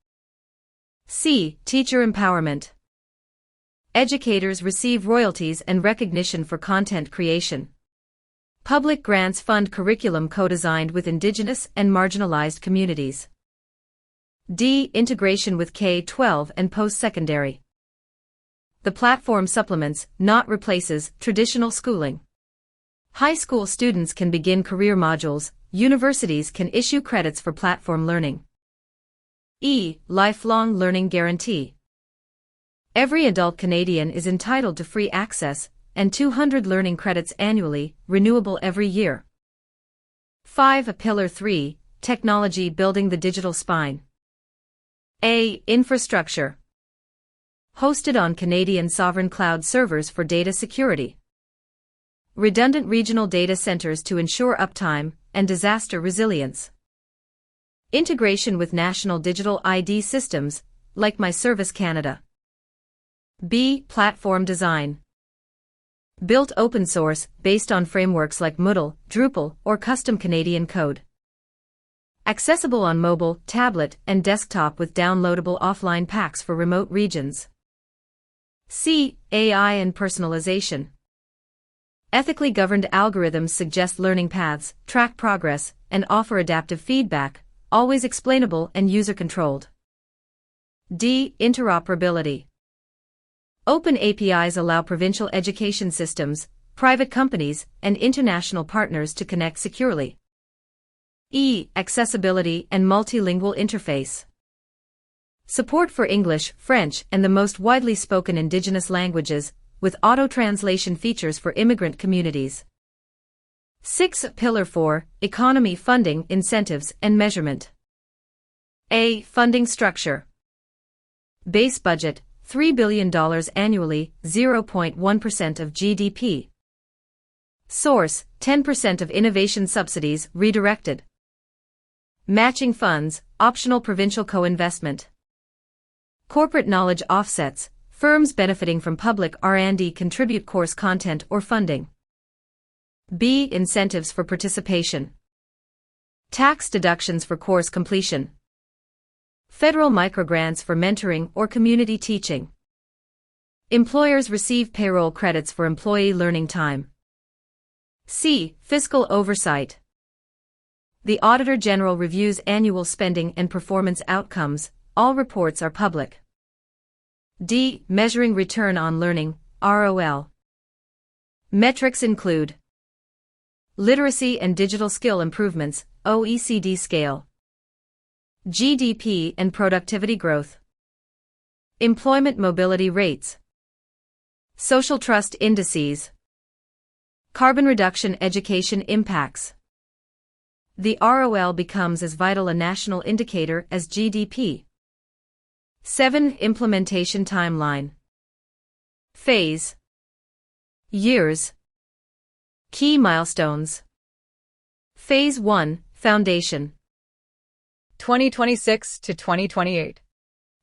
C. Teacher empowerment. Educators receive royalties and recognition for content creation. Public grants fund curriculum co-designed with Indigenous and marginalized communities. D. Integration with K-12 and post-secondary. The platform supplements, not replaces, traditional schooling. High school students can begin career modules, universities can issue credits for platform learning. E. Lifelong learning guarantee. Every adult Canadian is entitled to free access and 200 learning credits annually, renewable every year. 5. Pillar 3, Technology building the digital spine. A. Infrastructure. Hosted on Canadian sovereign cloud servers for data security. Redundant regional data centers to ensure uptime and disaster resilience. Integration with national digital ID systems, like My Service Canada. B. Platform design. Built open source, based on frameworks like Moodle, Drupal, or custom Canadian code. Accessible on mobile, tablet, and desktop with downloadable offline packs for remote regions. C. AI and personalization. Ethically governed algorithms suggest learning paths, track progress, and offer adaptive feedback, always explainable and user-controlled. D. Interoperability. Open APIs allow provincial education systems, private companies, and international partners to connect securely. E. Accessibility and multilingual interface. Support for English, French, and the most widely spoken Indigenous languages, with auto-translation features for immigrant communities. 6. Pillar 4, Economy funding, incentives, and measurement. A. Funding structure. Base budget, $3 billion annually, 0.1% of GDP. Source, 10% of innovation subsidies redirected. Matching funds, optional provincial co-investment. Corporate knowledge offsets, firms benefiting from public R&D contribute course content or funding. B. Incentives for participation. Tax deductions for course completion. Federal microgrants for mentoring or community teaching. Employers receive payroll credits for employee learning time. C. Fiscal oversight. The Auditor General reviews annual spending and performance outcomes. All reports are public. D. Measuring return on learning, ROL. Metrics include literacy and digital skill improvements, OECD scale. GDP and productivity growth. Employment mobility rates. Social trust indices. Carbon reduction education impacts. The ROL becomes as vital a national indicator as GDP. 7. Implementation timeline. Phase. Years. Key milestones. Phase 1, Foundation. 2026 to 2028.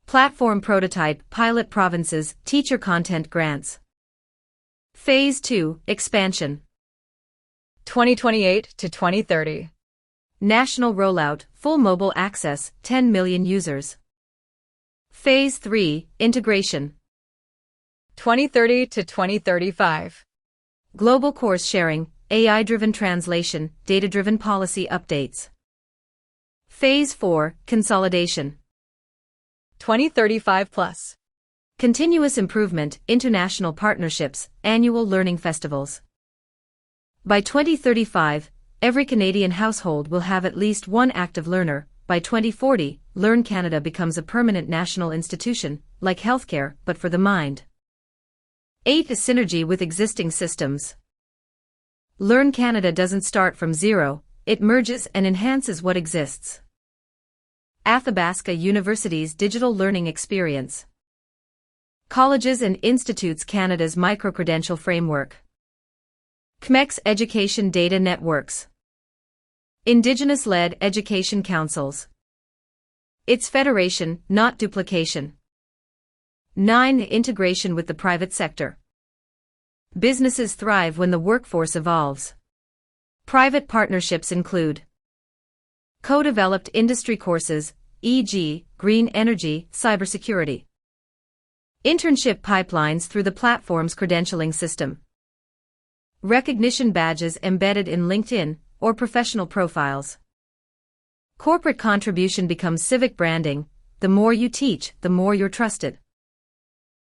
Platform prototype, pilot provinces, teacher content grants. Phase 2, Expansion. 2028 to 2030. National rollout, full mobile access, 10 million users. Phase 3, Integration. 2030 to 2035. Global course sharing, AI-driven translation, data-driven policy updates. Phase 4, Consolidation. 2035 plus. Continuous improvement, international partnerships, annual learning festivals. By 2035, every Canadian household will have at least one active learner. By 2040, Learn Canada becomes a permanent national institution, like healthcare, but for the mind. 8. Synergy with existing systems. Learn Canada doesn't start from zero, it merges and enhances what exists. Athabasca University's digital learning experience. Colleges and Institutes Canada's microcredential framework. CMEX Education Data Networks. Indigenous-led education councils. It's federation, not duplication. 9. Integration with the private sector. Businesses thrive when the workforce evolves. Private partnerships include co-developed industry courses, e.g., green energy, cybersecurity. Internship pipelines through the platform's credentialing system. Recognition badges embedded in LinkedIn or professional profiles. Corporate contribution becomes civic branding. The more you teach, the more you're trusted.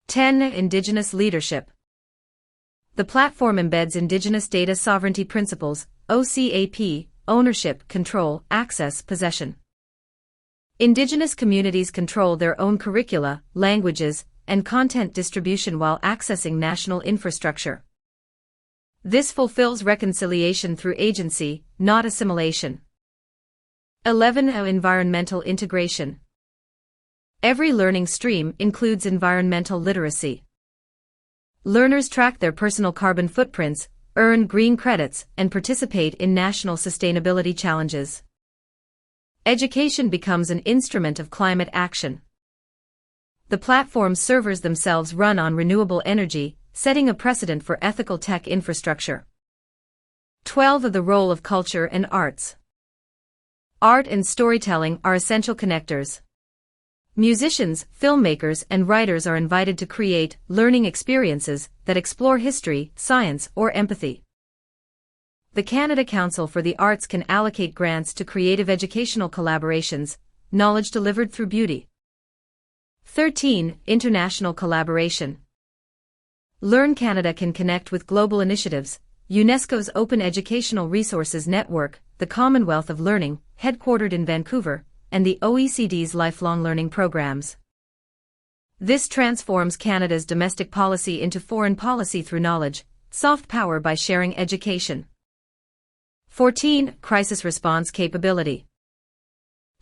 10. Indigenous leadership. The platform embeds Indigenous data sovereignty principles, OCAP, ownership, control, access, possession. Indigenous communities control their own curricula, languages, and content distribution while accessing national infrastructure. This fulfills reconciliation through agency, not assimilation. 11. Environmental integration. Every learning stream includes environmental literacy. Learners track their personal carbon footprints, earn green credits, and participate in national sustainability challenges. Education becomes an instrument of climate action. The platform's servers themselves run on renewable energy, setting a precedent for ethical tech infrastructure. 12. The role of culture and arts. Art and storytelling are essential connectors. Musicians, filmmakers, and writers are invited to create learning experiences that explore history, science, or empathy. The Canada Council for the Arts can allocate grants to creative educational collaborations, knowledge delivered through beauty. 13. International collaboration. Learn Canada can connect with global initiatives, UNESCO's Open Educational Resources Network, the Commonwealth of Learning, headquartered in Vancouver, and the OECD's lifelong learning programs. This transforms Canada's domestic policy into foreign policy through knowledge, soft power by sharing education. 14. Crisis response capability.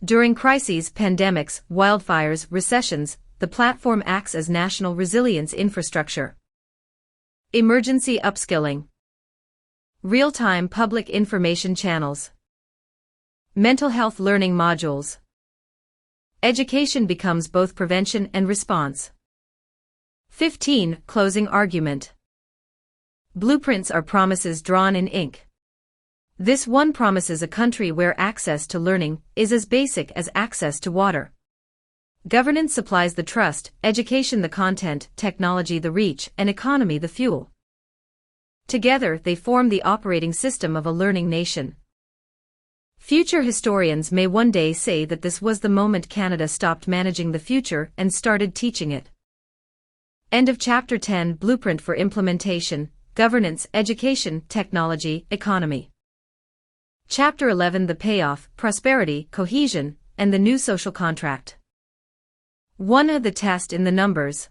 During crises, pandemics, wildfires, recessions, the platform acts as national resilience infrastructure. Emergency upskilling. Real-time public information channels. Mental health learning modules. Education becomes both prevention and response. 15. Closing argument. Blueprints are promises drawn in ink. This one promises a country where access to learning is as basic as access to water. Governance supplies the trust, education the content, technology the reach, and economy the fuel. Together they form the operating system of a learning nation. Future historians may one day say that this was the moment Canada stopped managing the future and started teaching it. End of Chapter 10. Blueprint for Implementation, Governance, Education, Technology, Economy. Chapter 11. The Payoff, Prosperity, Cohesion, and the New Social Contract. 1. The test in the numbers.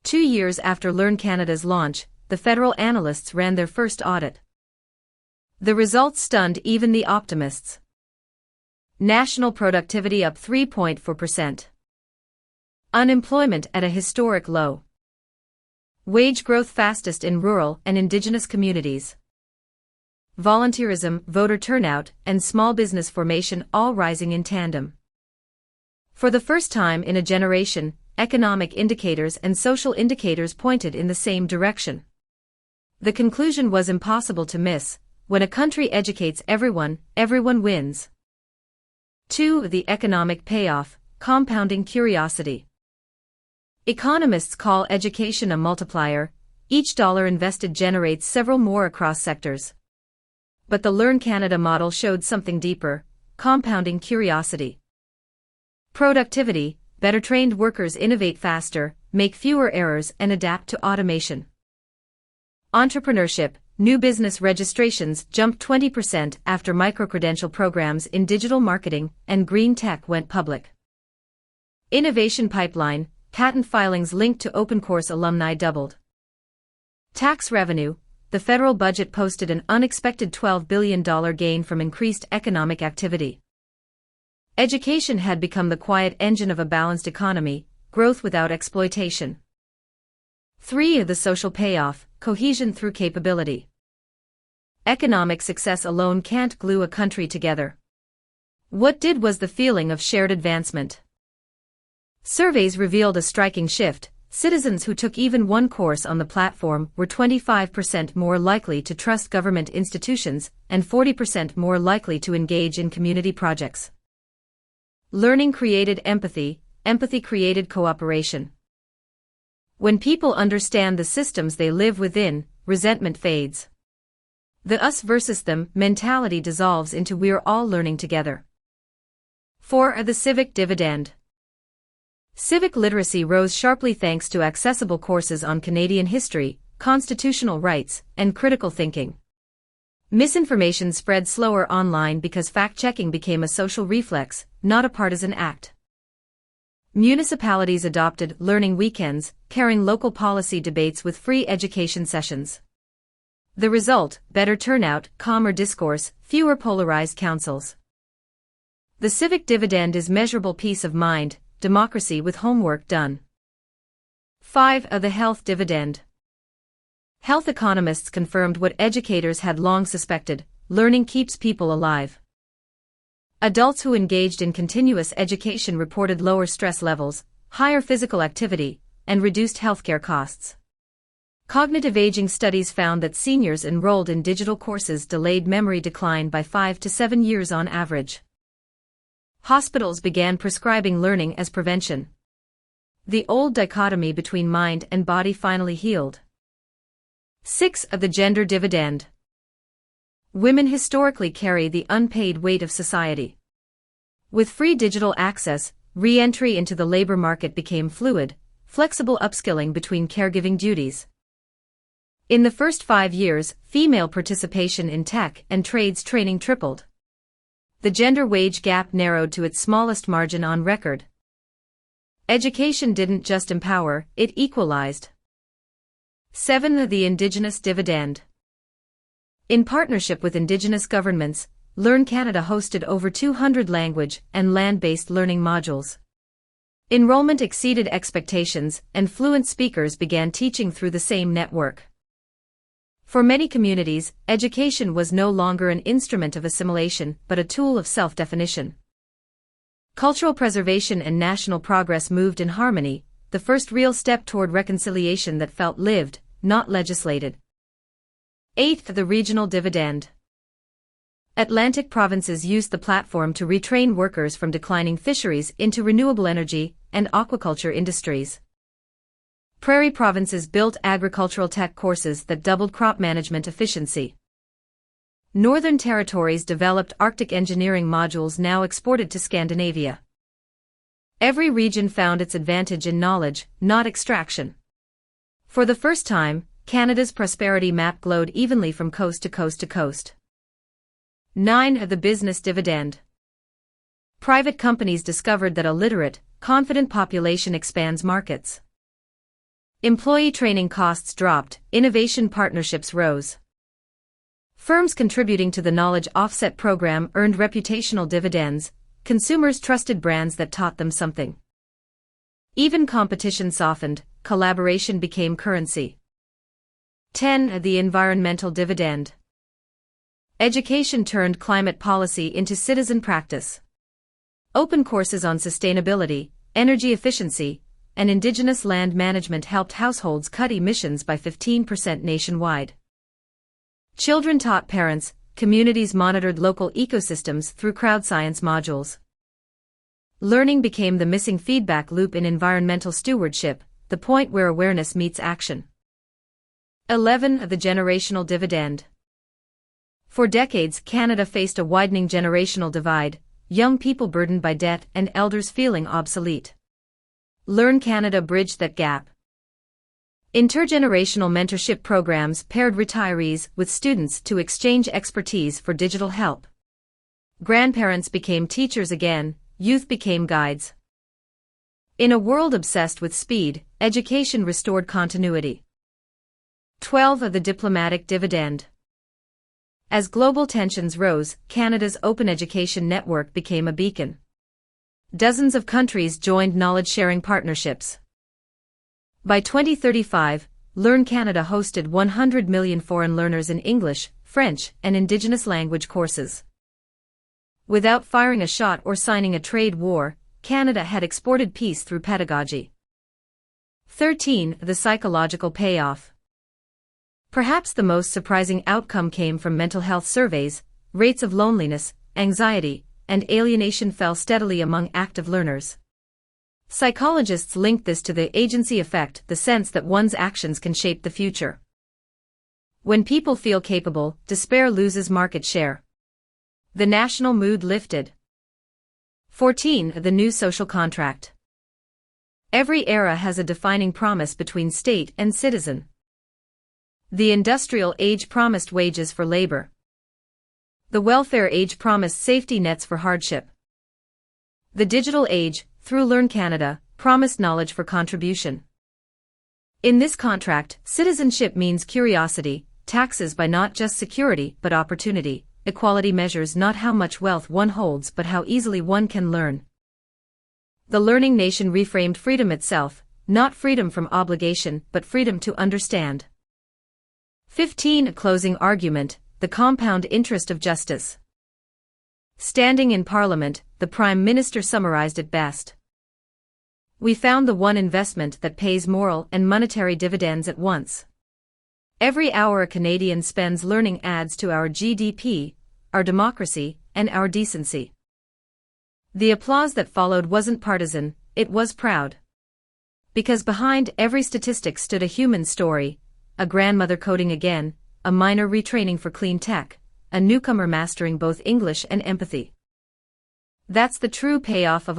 2 years after Learn Canada's launch, the federal analysts ran their first audit. The results stunned even the optimists. National productivity up 3.4%. Unemployment at a historic low. Wage growth fastest in rural and Indigenous communities. Volunteerism, voter turnout, and small business formation all rising in tandem. For the first time in a generation, economic indicators and social indicators pointed in the same direction. The conclusion was impossible to miss. When a country educates everyone, everyone wins. 2. The economic payoff, compounding curiosity. Economists call education a multiplier. Each dollar invested generates several more across sectors. But the Learn Canada model showed something deeper, compounding curiosity. Productivity, better trained workers innovate faster, make fewer errors, and adapt to automation. Entrepreneurship, new business registrations jumped 20% after microcredential programs in digital marketing and green tech went public. Innovation pipeline, patent filings linked to open course alumni doubled. Tax revenue, the federal budget posted an unexpected $12 billion gain from increased economic activity. Education had become the quiet engine of a balanced economy, growth without exploitation. 3. The social payoff, cohesion through capability. economic success alone can't glue a country together. What did was the feeling of shared advancement. Surveys revealed a striking shift. Citizens who took even one course on the platform were 25% more likely to trust government institutions and 40% more likely to engage in community projects. Learning created empathy, empathy created cooperation. When people understand the systems they live within, resentment fades. The us versus them mentality dissolves into we're all learning together. 4. The civic dividend. Civic literacy rose sharply thanks to accessible courses on Canadian history, constitutional rights, and critical thinking. Misinformation spread slower online because fact-checking became a social reflex, not a partisan act. Municipalities adopted learning weekends, carrying local policy debates with free education sessions. The result: better turnout, calmer discourse, fewer polarized councils. The civic dividend is measurable peace of mind, democracy with homework done. 5. The health dividend. Health economists confirmed what educators had long suspected: learning keeps people alive. Adults who engaged in continuous education reported lower stress levels, higher physical activity, and reduced healthcare costs. Cognitive aging studies found that seniors enrolled in digital courses delayed memory decline by 5 to 7 years on average. Hospitals began prescribing learning as prevention. The old dichotomy between mind and body finally healed. 6. The gender dividend. Women historically carry the unpaid weight of society. With free digital access, re-entry into the labor market became fluid, flexible upskilling between caregiving duties. In the first 5 years, female participation in tech and trades training tripled. The gender wage gap narrowed to its smallest margin on record. Education didn't just empower, it equalized. 7. The Indigenous dividend. In partnership with Indigenous governments, Learn Canada hosted over 200 language and land-based learning modules. Enrollment exceeded expectations, and fluent speakers began teaching through the same network. For many communities, education was no longer an instrument of assimilation, but a tool of self-definition. Cultural preservation and national progress moved in harmony, the first real step toward reconciliation that felt lived, not legislated. 8. The regional dividend. Atlantic provinces used the platform to retrain workers from declining fisheries into renewable energy and aquaculture industries. Prairie provinces built agricultural tech courses that doubled crop management efficiency. Northern territories developed Arctic engineering modules now exported to Scandinavia. Every region found its advantage in knowledge, not extraction. For the first time, Canada's prosperity map glowed evenly from coast to coast to coast. 9. The business dividend. Private companies discovered that a literate, confident population expands markets. Employee training costs dropped, innovation partnerships rose. Firms contributing to the Knowledge Offset program earned reputational dividends, consumers trusted brands that taught them something. Even competition softened, collaboration became currency. 10. The environmental dividend. Education turned climate policy into citizen practice. Open courses on sustainability, energy efficiency, and Indigenous land management helped households cut emissions by 15% nationwide. Children taught parents, communities monitored local ecosystems through crowdscience modules. Learning became the missing feedback loop in environmental stewardship, the point where awareness meets action. 11. The generational dividend. For decades, Canada faced a widening generational divide, young people burdened by debt and elders feeling obsolete. Learn Canada bridged that gap. Intergenerational mentorship programs paired retirees with students to exchange expertise for digital help. Grandparents became teachers again, youth became guides. In a world obsessed with speed, education restored continuity. 12. The diplomatic dividend. As global tensions rose, Canada's open education network became a beacon. Dozens of countries joined knowledge-sharing partnerships. By 2035, Learn Canada hosted 100 million foreign learners in English, French, and indigenous language courses. Without firing a shot or signing a trade war, Canada had exported peace through pedagogy. 13. The psychological payoff. Perhaps the most surprising outcome came from mental health surveys. Rates of loneliness, anxiety, and alienation fell steadily among active learners. Psychologists linked this to the agency effect, the sense that one's actions can shape the future. When people feel capable, despair loses market share. The national mood lifted. 14. The new social contract. Every era has a defining promise between state and citizen. The industrial age promised wages for labor. The welfare age promised safety nets for hardship. The digital age, through Learn Canada, promised knowledge for contribution. In this contract, citizenship means curiosity, taxes by not just security but opportunity, equality measures not how much wealth one holds but how easily one can learn. The learning nation reframed freedom itself, not freedom from obligation but freedom to understand. 15. Closing argument, the compound interest of justice. Standing in Parliament, the Prime Minister summarized it best. We found the one investment that pays moral and monetary dividends at once. Every hour a Canadian spends learning adds to our GDP, our democracy, and our decency. The applause that followed wasn't partisan, it was proud. Because behind every statistic stood a human story, a grandmother coding again, a miner retraining for clean tech, a newcomer mastering both English and empathy. That's the true payoff of